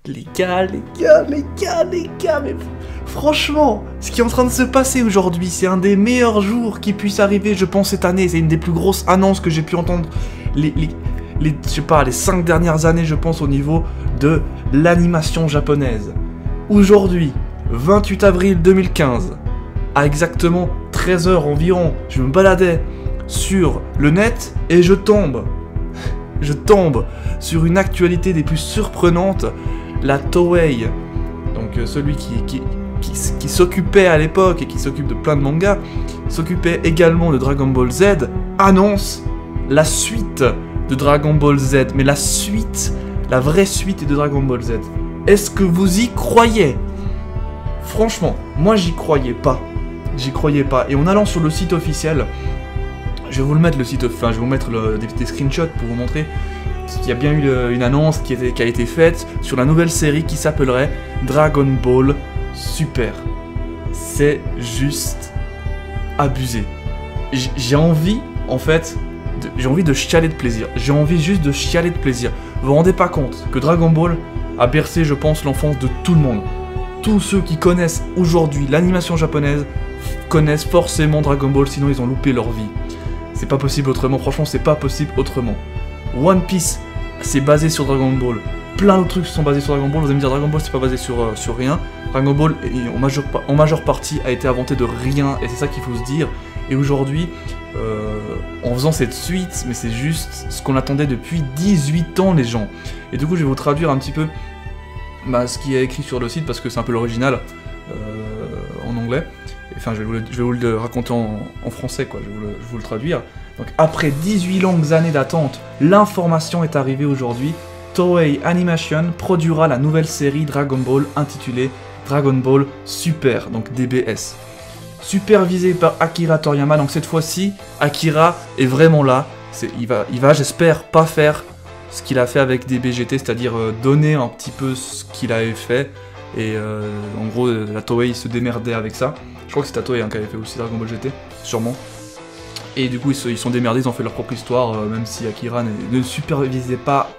Les gars, mais franchement, ce qui est en train de se passer aujourd'hui, c'est un des meilleurs jours qui puisse arriver, je pense, cette année. C'est une des plus grosses annonces que j'ai pu entendre je sais pas, les 5 dernières années, je pense, au niveau de l'animation japonaise. Aujourd'hui, 28 avril 2015, à exactement 13 h environ, je me baladais sur le net et je tombe sur une actualité des plus surprenantes. La Toei, donc celui qui s'occupait à l'époque et qui s'occupe de plein de mangas, s'occupait également de Dragon Ball Z, annonce la suite de Dragon Ball Z, mais la suite, la vraie suite de Dragon Ball Z. Est-ce que vous y croyez? Franchement, moi j'y croyais pas. Et en allant sur le site officiel, je vais vous le mettre je vais vous mettre des screenshots pour vous montrer. Il y a bien eu une annonce qui a été faite sur la nouvelle série qui s'appellerait Dragon Ball Super. C'est juste abusé. J'ai envie, en fait, j'ai envie de chialer de plaisir. J'ai envie juste de chialer de plaisir. Vous vous rendez pas compte que Dragon Ball a bercé, je pense, l'enfance de tout le monde. Tous ceux qui connaissent aujourd'hui l'animation japonaise connaissent forcément Dragon Ball, sinon ils ont loupé leur vie. C'est pas possible autrement, franchement, c'est pas possible autrement. One Piece, c'est basé sur Dragon Ball. Plein d'autres trucs sont basés sur Dragon Ball. Vous allez me dire, Dragon Ball, c'est pas basé sur rien. Dragon Ball, en majeure partie, a été inventé de rien, et c'est ça qu'il faut se dire. Et aujourd'hui, en faisant cette suite, mais c'est juste ce qu'on attendait depuis 18 ans, les gens. Et du coup, je vais vous traduire un petit peu ce qui est écrit sur le site, parce que c'est un peu l'original en anglais. Enfin, je vais vous le raconter en français, quoi. Je vais vous le traduire. Donc, après 18 longues années d'attente, l'information est arrivée aujourd'hui. Toei Animation produira la nouvelle série Dragon Ball intitulée Dragon Ball Super, donc DBS. Supervisé par Akira Toriyama, donc cette fois-ci, Akira est vraiment là. Il va j'espère, pas faire ce qu'il a fait avec DBGT, c'est-à-dire donner un petit peu ce qu'il avait fait. Et en gros, la Toei se démerdait avec ça. Je crois que c'est la Toei qui avait fait aussi Dragon Ball GT, sûrement. Et du coup, ils sont démerdés, ils ont fait leur propre histoire, même si Akira ne supervisait pas,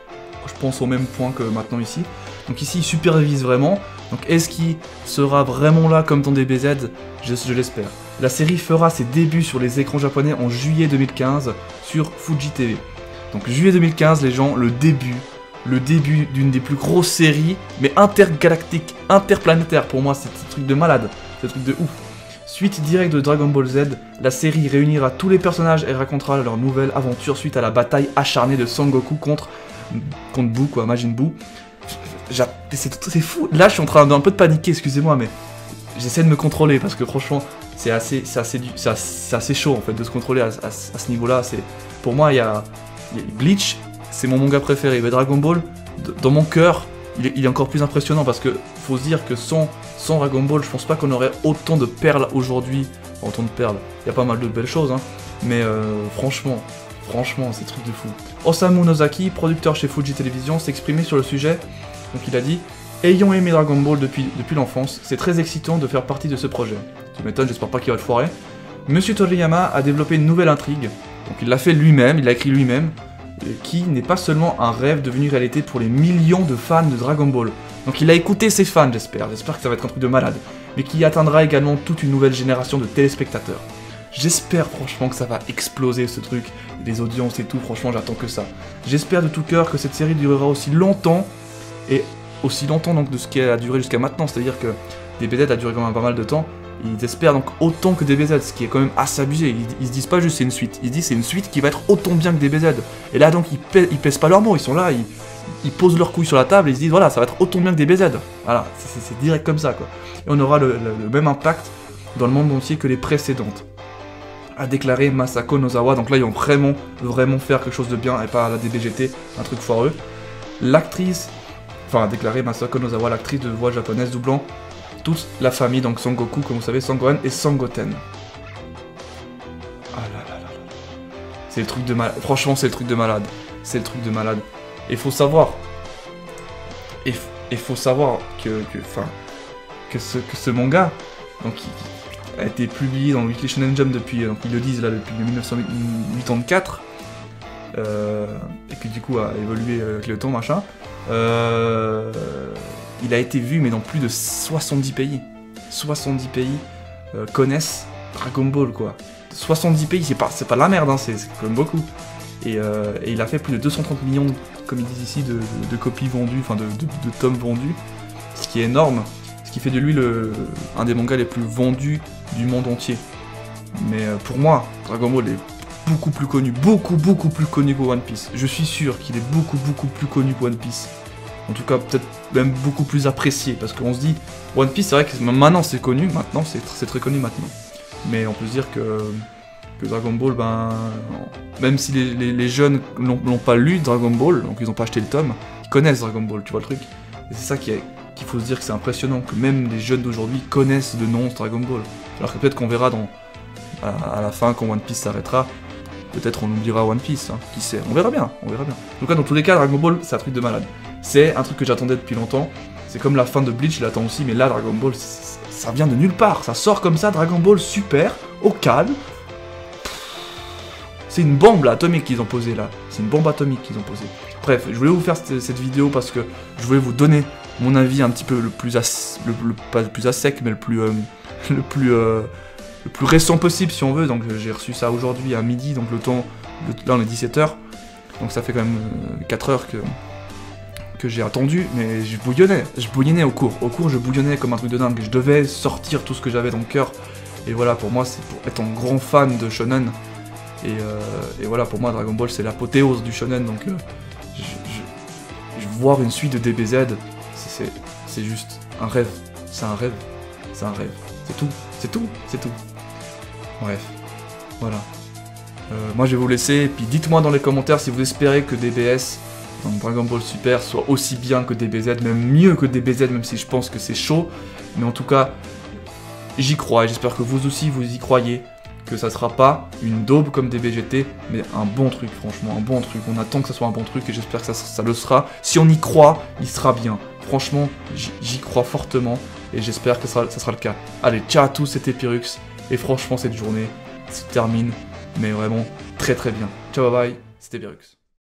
je pense, au même point que maintenant ici. Donc ici, il supervise vraiment. Donc est-ce qu'il sera vraiment là comme dans DBZ? Je l'espère. La série fera ses débuts sur les écrans japonais en juillet 2015 sur Fuji TV. Donc juillet 2015, les gens, le début d'une des plus grosses séries, mais intergalactiques, interplanétaires. Pour moi, c'est un truc de malade, c'est un truc de ouf. Suite directe de Dragon Ball Z, la série réunira tous les personnages et racontera leur nouvelle aventure suite à la bataille acharnée de Son Goku contre Buu, quoi, Majin Buu. C'est fou. Là, je suis en train d'un peu de paniquer, excusez-moi, mais j'essaie de me contrôler parce que franchement, c'est assez chaud en fait de se contrôler à ce niveau-là. Pour moi, il y a Bleach, c'est mon manga préféré. Mais Dragon Ball, dans mon cœur, il est encore plus impressionnant parce que faut se dire que sans Dragon Ball, je pense pas qu'on aurait autant de perles aujourd'hui. Enfin, autant de perles, il y a pas mal de belles choses, hein. Mais franchement, c'est truc de fou. Osamu Nozaki, producteur chez Fuji Television, s'est exprimé sur le sujet. Donc il a dit « Ayant aimé Dragon Ball depuis l'enfance, c'est très excitant de faire partie de ce projet. » Tu m'étonnes, j'espère pas qu'il va le foirer. Monsieur Toriyama a développé une nouvelle intrigue. Donc il l'a fait lui-même, il l'a écrit lui-même. Qui n'est pas seulement un rêve devenu réalité pour les millions de fans de Dragon Ball. Donc il a écouté ses fans, j'espère que ça va être un truc de malade, mais qui atteindra également toute une nouvelle génération de téléspectateurs. J'espère franchement que ça va exploser ce truc, les audiences et tout, franchement j'attends que ça. J'espère de tout cœur que cette série durera aussi longtemps, et aussi longtemps donc de ce qu'elle a duré jusqu'à maintenant, c'est-à-dire que DBZ a duré quand même pas mal de temps. Ils espèrent donc autant que DBZ, ce qui est quand même assez abusé. Ils se disent pas juste c'est une suite, ils se disent c'est une suite qui va être autant bien que DBZ. Et là donc ils pèsent pas leurs mots, ils sont là, ils posent leurs couilles sur la table et ils se disent voilà ça va être autant bien que DBZ. Voilà, c'est direct comme ça quoi. Et on aura le même impact dans le monde entier que les précédentes. A déclaré Masako Nozawa, donc là ils vont vraiment faire quelque chose de bien et pas à la DBGT, un truc foireux. L'actrice, a déclaré Masako Nozawa, l'actrice de voix japonaise doublant toute la famille, donc Son Goku, comme vous savez, Son Gohan et Son Goten. Ah là là là là. C'est le truc de malade. Franchement, c'est le truc de malade. C'est le truc de malade. Et faut savoir. Et faut savoir que ce manga, donc, a été publié dans le Weekly Shonen Jump depuis, donc ils le disent là, depuis 1984. Et qui du coup a évolué avec le temps, machin. il a été vu mais dans plus de 70 pays. 70 pays connaissent Dragon Ball, quoi. 70 pays, c'est pas la merde, hein, c'est quand même beaucoup. Et il a fait plus de 230 millions, comme ils disent ici, de copies vendues, enfin de tomes vendus, ce qui est énorme, ce qui fait de lui un des mangas les plus vendus du monde entier. Mais pour moi, Dragon Ball est beaucoup plus connu que One Piece. Je suis sûr qu'il est beaucoup plus connu que One Piece. En tout cas, peut-être même beaucoup plus apprécié, parce qu'on se dit, One Piece, c'est vrai que maintenant c'est connu, maintenant c'est très connu maintenant. Mais on peut se dire que Dragon Ball, ben, même si les jeunes l'ont pas lu, Dragon Ball, donc ils ont pas acheté le tome, ils connaissent Dragon Ball, tu vois le truc. Et c'est ça qu'il faut se dire que c'est impressionnant, que même les jeunes d'aujourd'hui connaissent de nom Dragon Ball. Alors que peut-être qu'on verra à la fin, quand One Piece s'arrêtera, peut-être on oubliera One Piece, hein, qui sait, on verra bien. En tout cas, dans tous les cas, Dragon Ball, c'est un truc de malade. C'est un truc que j'attendais depuis longtemps, c'est comme la fin de Bleach, je l'attends aussi, mais là, Dragon Ball, ça vient de nulle part, ça sort comme ça, Dragon Ball super, au calme. C'est une bombe là, atomique qu'ils ont posée là. C'est une bombe atomique qu'ils ont posée. Bref, je voulais vous faire cette vidéo parce que je voulais vous donner mon avis un petit peu pas le plus à sec, mais le plus récent possible si on veut. Donc j'ai reçu ça aujourd'hui à midi, donc là on est 17h. Donc ça fait quand même 4 heures que j'ai attendu, mais je bouillonnais au cours. Au cours, je bouillonnais comme un truc de dingue. Je devais sortir tout ce que j'avais dans le cœur. Et voilà, pour moi, c'est pour être un grand fan de shonen. Et voilà, pour moi, Dragon Ball, c'est l'apothéose du shonen, donc voir une suite de DBZ, c'est juste un rêve. C'est un rêve. C'est un rêve. C'est tout. Bref. Voilà. Moi, je vais vous laisser, et puis dites-moi dans les commentaires si vous espérez que DBS, donc Dragon Ball Super, soit aussi bien que DBZ, même mieux que DBZ, même si je pense que c'est chaud. Mais en tout cas, j'y crois, et j'espère que vous aussi, vous y croyez. Que ça sera pas une daube comme DBGT, mais un bon truc, franchement, un bon truc. On attend que ça soit un bon truc et j'espère que ça le sera. Si on y croit, il sera bien. Franchement, j'y crois fortement et j'espère que ça sera le cas. Allez, ciao à tous, c'était Pyrrhux. Et franchement, cette journée se termine, mais vraiment très bien. Ciao, bye bye, c'était Pyrrhux.